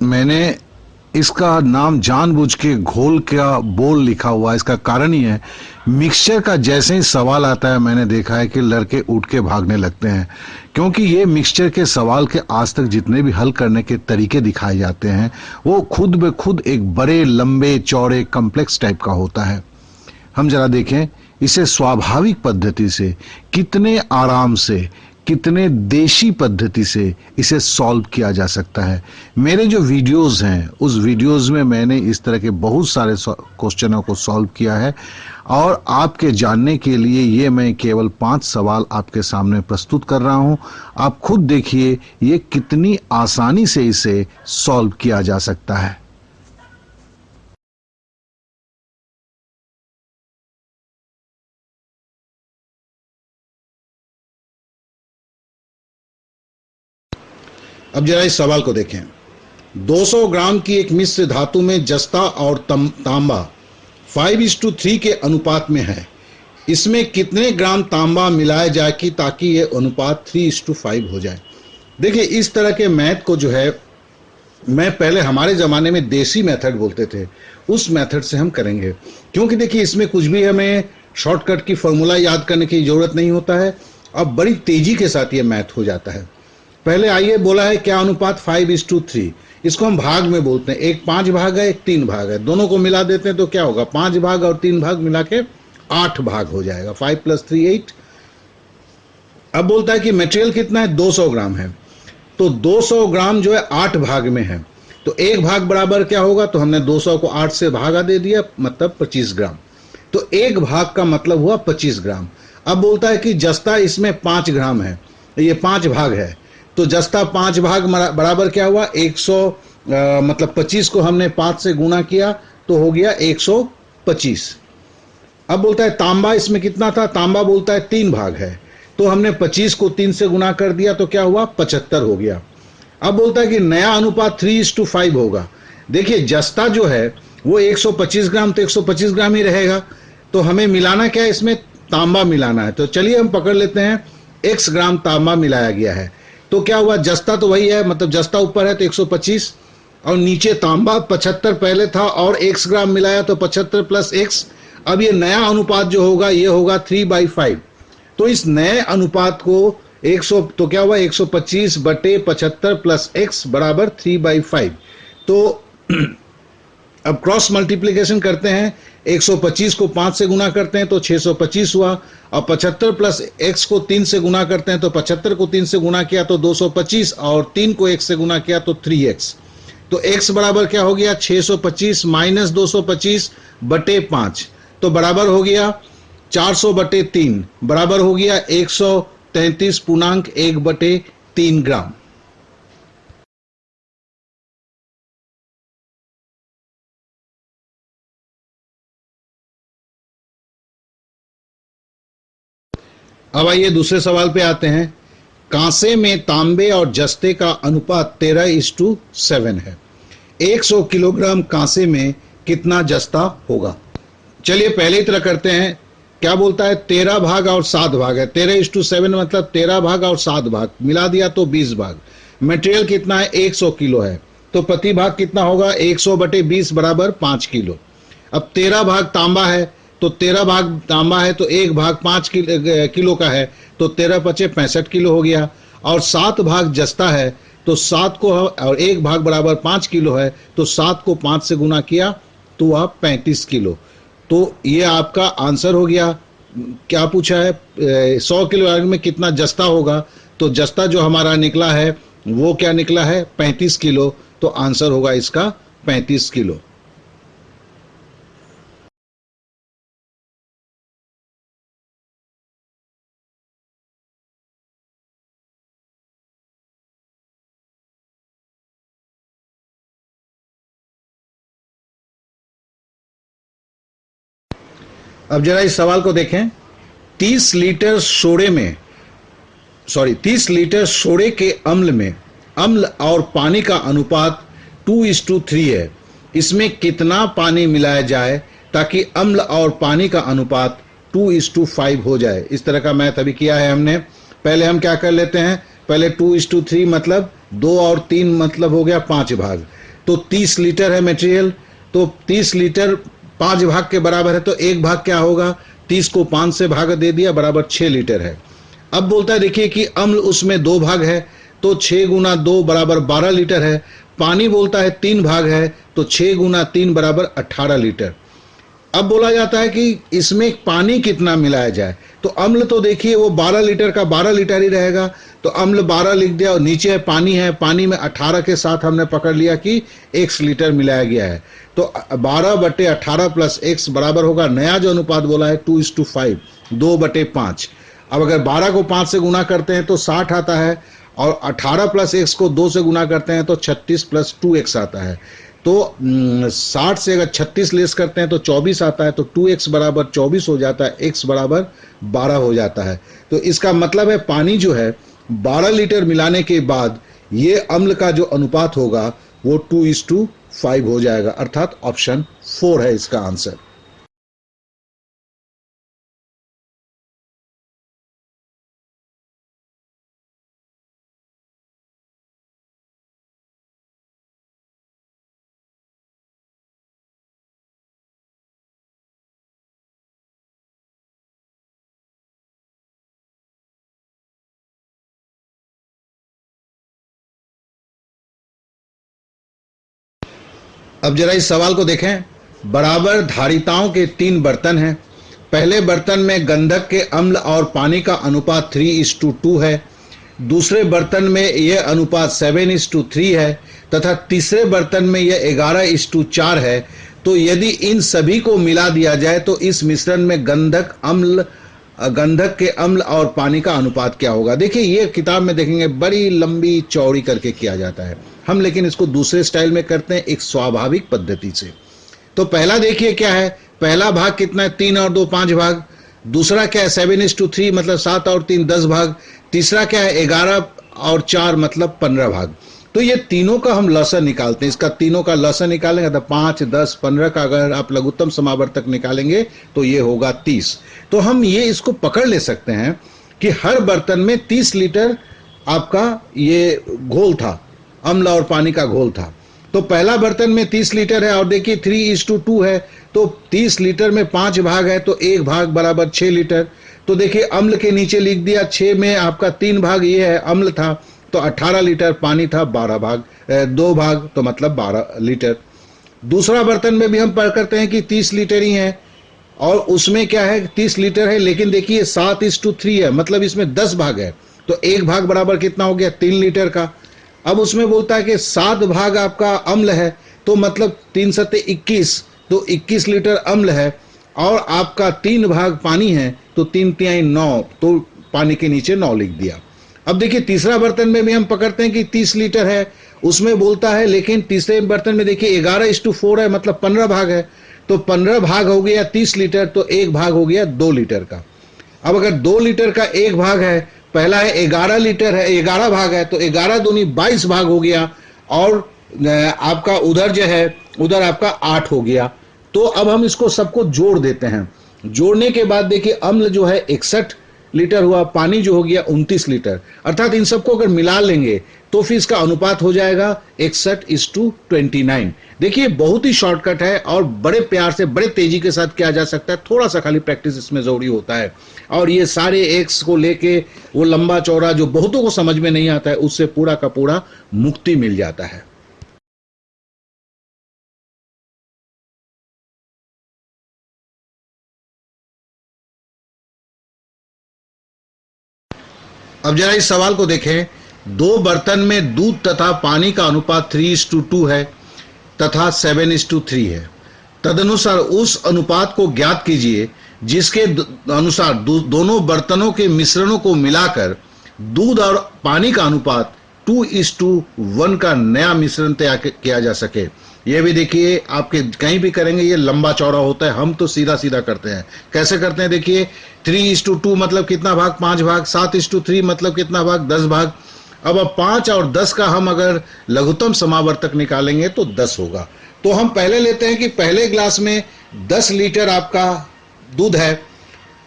मैंने इसका नाम जानबूझ के घोल का बोल लिखा हुआ है। इसका कारण ही है, मिक्सचर का जैसे ही सवाल आता है मैंने देखा है कि लड़के उठ के भागने लगते हैं, क्योंकि ये मिक्सचर के सवाल के आज तक जितने भी हल करने के तरीके दिखाए जाते हैं वो खुद ब खुद एक बड़े लंबे चौड़े कॉम्प्लेक्स टाइप का होता है। हम जरा देखें इसे स्वाभाविक पद्धति से, कितने आराम से, कितने देशी पद्धति से इसे सॉल्व किया जा सकता है। मेरे जो वीडियोस हैं उस वीडियोस में मैंने इस तरह के बहुत सारे क्वेश्चनों को सॉल्व किया है, और आपके जानने के लिए ये मैं केवल 5 सवाल आपके सामने प्रस्तुत कर रहा हूं। आप खुद देखिए ये कितनी आसानी से इसे सॉल्व किया जा सकता है। अब जरा इस सवाल को देखें। 200 ग्राम की एक मिश्र धातु में जस्ता और तांबा 5:3 के अनुपात में है। इसमें कितने ग्राम तांबा मिलाया जाए कि ताकि यह अनुपात 3:5 हो जाए। देखिए इस तरह के मैथ को जो है मैं पहले हमारे ज़माने में देसी मेथड बोलते थे, उस मेथड से हम करेंगे, क्योंकि देखिए इसमें कुछ भी हमें शॉर्टकट की फॉर्मूला याद करने की ज़रूरत नहीं होता है। अब बड़ी तेज़ी के साथ ये मैथ हो जाता है। पहले आइए, बोला है क्या अनुपात 5:3, इसको हम भाग में बोलते हैं। एक 5 भाग है, एक 3 भाग है, दोनों को मिला देते हैं तो क्या होगा, 5 भाग और 3 भाग मिला के 8 भाग हो जाएगा। 5 + 3 8। अब बोलता है कि मटेरियल कितना है, 200 ग्राम है, तो 200 ग्राम जो है 8 भाग में है, तो एक भाग बराबर क्या होगा, तो हमने 200 को 8 से भागा दे दिया, मतलब 25 ग्राम। तो एक भाग का मतलब हुआ 25 ग्राम। अब बोलता है कि जस्ता इसमें 5 ग्राम है, ये 5 भाग है, तो जस्ता 5 भाग बराबर क्या हुआ, 100, मतलब 25 को हमने 5 से गुना किया तो हो गया 125। अब बोलता है तांबा इसमें कितना था, तांबा बोलता है 3 भाग है, तो हमने 25 को 3 से गुना कर दिया तो क्या हुआ, 75 हो गया। अब बोलता है कि नया अनुपात 3:5 होगा। देखिए जस्ता जो है वो 125 ग्राम, तो 125 ग्राम ही रहेगा, तो हमें मिलाना क्या है, इसमें तांबा मिलाना है। तो चलिए हम पकड़ लेते हैं, x ग्राम तांबा मिलाया गया है, तो क्या हुआ, जस्ता तो वही है, मतलब जस्ता ऊपर है तो 125, और नीचे तांबा 75 पहले था और x ग्राम मिलाया तो 75 + x। अब ये नया अनुपात जो होगा ये होगा 3/5। तो इस नए अनुपात को 100, तो क्या हुआ, 125/75 + x बराबर 3/5। तो अब क्रॉस मल्टीप्लिकेशन करते हैं, 125 को 5 से गुना करते हैं तो 625 हुआ, और 75 + x को 3 से गुना करते हैं तो 75 को 3 से गुना किया तो 225, और 3 को 1 से गुना किया तो 3x। तो x बराबर क्या हो गया, 625 - 225/5, तो बराबर हो गया 400/3, बराबर हो गया 133.1/3 ग्राम। अब आइए दूसरे सवाल पे आते हैं। कांसे में तांबे और जस्ते का अनुपात 13:7 है। 100 किलोग्राम कांसे में कितना जस्ता होगा। चलिए पहले ही तरह करते हैं, क्या बोलता है, 13 भाग और 7 भाग है, 13:7 मतलब 13 भाग और 7 भाग मिला दिया तो 20 भाग। मटेरियल कितना है, 100 किलो है, तो प्रति भाग कितना होगा, 100/20 बराबर 5 किलो। अब 13 भाग तांबा है, तो 13 भाग तांबा है तो एक भाग 5 किलो का है, तो 13 × 5 = 65 किलो हो गया। और 7 भाग जस्ता है, तो 7 को, और एक भाग बराबर 5 किलो है, तो 7 को 5 से गुना किया तो वह 35 किलो। तो ये आपका आंसर हो गया। क्या पूछा है, 100 किलो में कितना जस्ता होगा, तो जस्ता जो हमारा निकला है वो क्या निकला है, 35 किलो, तो आंसर होगा इसका 35 किलो। अब जरा इस सवाल को देखें। 30 लीटर सोडे के अम्ल में अम्ल और पानी का अनुपात 2:3 है। इसमें कितना पानी मिलाया जाए ताकि अम्ल और पानी का अनुपात 2:5 हो जाए। इस तरह का मैथ अभी किया है हमने। पहले हम क्या कर लेते हैं, पहले 2:3 मतलब 2 और 3 मतलब हो गया 5 भाग, तो 30 लीटर है मटेरियल, तो 30 लीटर 5 भाग के बराबर है, तो एक भाग क्या होगा, 30 को 5 से भाग दे दिया, बराबर 6 लीटर है। अब बोलता है देखिए कि अम्ल उसमें 2 भाग है, तो 6 गुना 2 बराबर 12 लीटर है। पानी बोलता है 3 भाग है, तो 6 गुना 3 बराबर 18 लीटर। अब बोला जाता है कि इसमें पानी कितना मिलाया जाए, तो अम्ल तो देखिए वो 12 लीटर का 12 लीटर ही रहेगा, तो अम्ल 12 लिख दिया, और नीचे है पानी में 18 के साथ हमने पकड़ लिया कि x लीटर मिलाया गया है, तो 12/18 प्लस x बराबर होगा, नया जो अनुपात बोला है 2:5, 2/5। अब अगर 12 को 5 से गुना करते हैं तो 60 आता है, और 18 प्लस x को 2 से गुना करते हैं तो 36 प्लस 2x आता है। तो 60 से अगर 36 लेस करते हैं तो 24 आता है, तो 2x बराबर 24 हो जाता है, x बराबर 12 हो जाता है। तो इसका मतलब है पानी जो है 12 लीटर मिलाने के बाद ये अम्ल का जो अनुपात होगा वो 2:5 हो जाएगा, अर्थात ऑप्शन 4 है इसका आंसर। अब जरा इस सवाल को देखें। बराबर धारिताओं के 3 बर्तन हैं। पहले बर्तन में गंधक के अम्ल और पानी का अनुपात 3:2 है, दूसरे बर्तन में यह अनुपात 7:3 है, तथा तीसरे बर्तन में यह 11:4 है। तो यदि इन सभी को मिला दिया जाए तो इस मिश्रण में गंधक के अम्ल और पानी का अनुपात क्या होगा। देखिए ये किताब में देखेंगे बड़ी लंबी चौड़ी करके किया जाता है, हम लेकिन इसको दूसरे स्टाइल में करते हैं, एक स्वाभाविक पद्धति से। तो पहला देखिए क्या है, पहला भाग कितना है, 3 और 2 5 भाग। दूसरा क्या है, 7:3 मतलब 7 और 3 10 भाग। तीसरा क्या है, 11 और 4 मतलब 15 भाग। तो ये तीनों का हम लसन निकालते हैं, इसका तीनों का लसन निकालेंगे तो 5 10 15 का अगर आप लघुत्तम समावर्तक निकालेंगे तो ये होगा 30। तो हम ये इसको पकड़ ले सकते हैं कि हर बर्तन में 30 लीटर आपका ये घोल था, अम्ल और पानी का घोल था। तो पहला बर्तन में 30 लीटर है, और देखिए 3:2 है, तो 30 लीटर में 5 भाग है, तो एक भाग बराबर 6 लीटर। तो देखिए अम्ल के नीचे लिख दिया, 6 में आपका 3 भाग ये है अम्ल था, तो 18 लीटर, पानी था 12 भाग, 2 भाग, तो मतलब 12 लीटर। दूसरा बर्तन में भी हम पढ़ करते हैं कि 30 लीटर ही है, और उसमें क्या है 30 लीटर है, लेकिन देखिए 7:3 है, मतलब इसमें 10 भाग है, तो एक भाग बराबर कितना हो गया, 3 लीटर का। अब उसमें बोलता है कि 7 भाग आपका अम्ल है, तो मतलब 3 सत्ते 21, तो 21 लीटर अम्ल है, और आपका 3 भाग पानी है, तो 3 तिहाई 9, तो पानी के नीचे 9 लिख दिया। अब देखिए तीसरा बर्तन में भी हम पकड़ते हैं कि 30 लीटर है, उसमें बोलता है, लेकिन तीसरे बर्तन में देखिए 11:4 है, मतलब 15 भाग है, तो 15 भाग हो गया 30 लीटर, तो एक भाग हो गया 2 लीटर का। अब अगर 2 लीटर का एक भाग है, पहला है 11 लीटर है, 11 भाग है, तो 11 दूनी 22 भाग हो गया, और आपका उधर जो है उधर आपका 8 हो गया। तो अब हम इसको सबको जोड़ देते हैं। जोड़ने के बाद देखिए अम्ल जो है 61 लीटर हुआ, पानी जो हो गया 29 लीटर, अर्थात इन सबको अगर मिला लेंगे तो फिर इसका अनुपात हो जाएगा 61:29। देखिए बहुत ही शॉर्टकट है, और बड़े प्यार से बड़े तेजी के साथ किया जा सकता है, थोड़ा सा खाली प्रैक्टिस इसमें जरूरी होता है। और ये सारे एक्स को लेके वो लंबा चौड़ा जो बहुतों को समझ में नहीं आता है, उससे पूरा का पूरा मुक्ति मिल जाता है। अब जरा इस सवाल को देखें। 2 बर्तन में दूध तथा पानी का अनुपात 3:2 है तथा 7:3 है। तदनुसार उस अनुपात को ज्ञात कीजिए जिसके अनुसार दोनों बर्तनों के मिश्रणों को मिलाकर दूध और पानी का अनुपात 2:1 का नया मिश्रण तैयार किया जा सके। ये भी देखिए आपके कहीं भी करेंगे ये लंबा चौड़ा होता है, हम तो सीधा सीधा करते हैं। कैसे करते हैं देखिए, 3:2 मतलब कितना भाग, 5 भाग, 7:3 मतलब कितना भाग, 10 भाग। अब 5 और 10 का हम अगर लघुत्तम समावर्तक निकालेंगे तो 10 होगा। तो हम पहले लेते हैं कि पहले ग्लास में 10 लीटर आपका दूध है,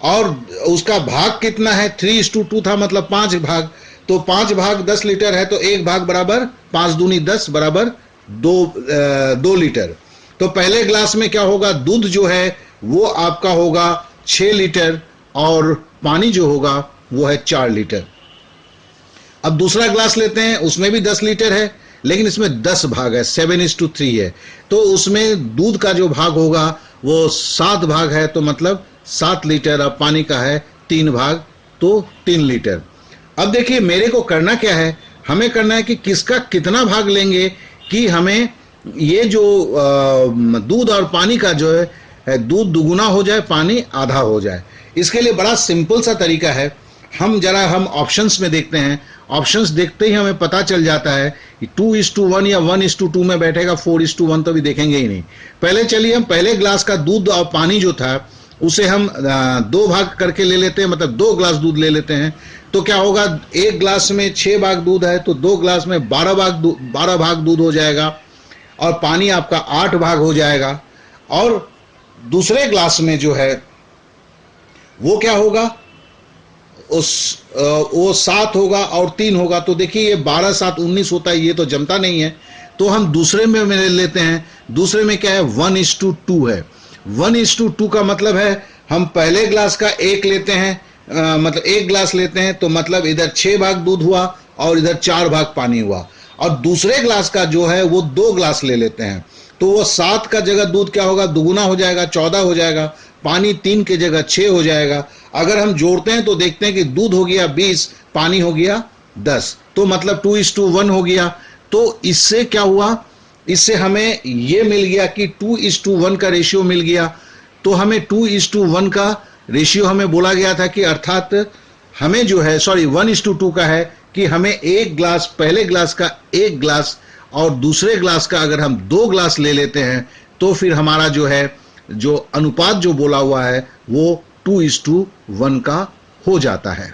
और उसका भाग कितना है, 3:2 था, मतलब 5 भाग, तो 5 भाग 10 लीटर है, तो एक भाग बराबर 5 दूनी 10 बराबर 2 लीटर। तो पहले ग्लास में क्या होगा, दूध जो है वो आपका होगा 6 लीटर और पानी जो होगा वो है 4 लीटर। अब दूसरा ग्लास लेते हैं, उसमें भी 10 लीटर है लेकिन इसमें 10 भाग है, 7:3 है। तो उसमें दूध का जो भाग होगा वो 7 भाग है, तो मतलब 7 लीटर। और पानी का है 3 भाग, तो 3 लीटर। अब देखिए मेरे को करना क्या है, हमें करना है कि किसका कितना भाग लेंगे कि हमें ये जो दूध और पानी का जो है दूध दुगुना हो जाए, पानी आधा हो जाए। इसके लिए बड़ा सिंपल सा तरीका है। हम ऑप्शंस में देखते हैं, ऑप्शंस देखते ही हमें पता चल जाता है कि 2:1 या 1:2 में बैठेगा, 4:1 तो भी देखेंगे ही नहीं। पहले चलिए हम पहले ग्लास का दूध और पानी जो था उसे हम 2 भाग करके ले लेते हैं, मतलब 2 ग्लास दूध ले लेते हैं। तो क्या होगा, एक ग्लास में 6 भाग दूध है तो 2 ग्लास में 12 भाग दूध हो जाएगा और पानी आपका 8 भाग हो जाएगा। और दूसरे ग्लास में जो है वो क्या होगा, वो 7 होगा और 3 होगा। तो देखिए ये 12 7 19 होता है, ये तो जमता नहीं है। तो हम दूसरे में ले लेते हैं। दूसरे में क्या है, 1:2 है। 1:2 का मतलब है हम पहले ग्लास का 1 लेते हैं, मतलब 1 ग्लास लेते हैं, तो मतलब इधर 6 भाग दूध हुआ और इधर 4 भाग पानी हुआ। और दूसरे ग्लास का जो है वो 2 ग्लास ले लेते हैं, तो वो 7 का जगह दूध क्या होगा, दुगुना हो जाएगा, 14 हो जाएगा। पानी 3 के जगह 6 हो जाएगा। अगर हम जोड़ते हैं तो देखते हैं कि दूध हो गया 20, पानी हो गया 10, तो मतलब 2:1 हो गया। तो इससे क्या हुआ, इससे हमें ये मिल गया कि 2:1 का रेशियो मिल गया। तो हमें 2:1 का रेशियो हमें बोला गया था कि अर्थात हमें जो है 1:2 का है कि हमें एक ग्लास, पहले ग्लास का 1 ग्लास और दूसरे ग्लास का अगर हम 2 ग्लास ले लेते हैं तो फिर हमारा जो है जो अनुपात जो बोला हुआ है वो 2:1 का हो जाता है।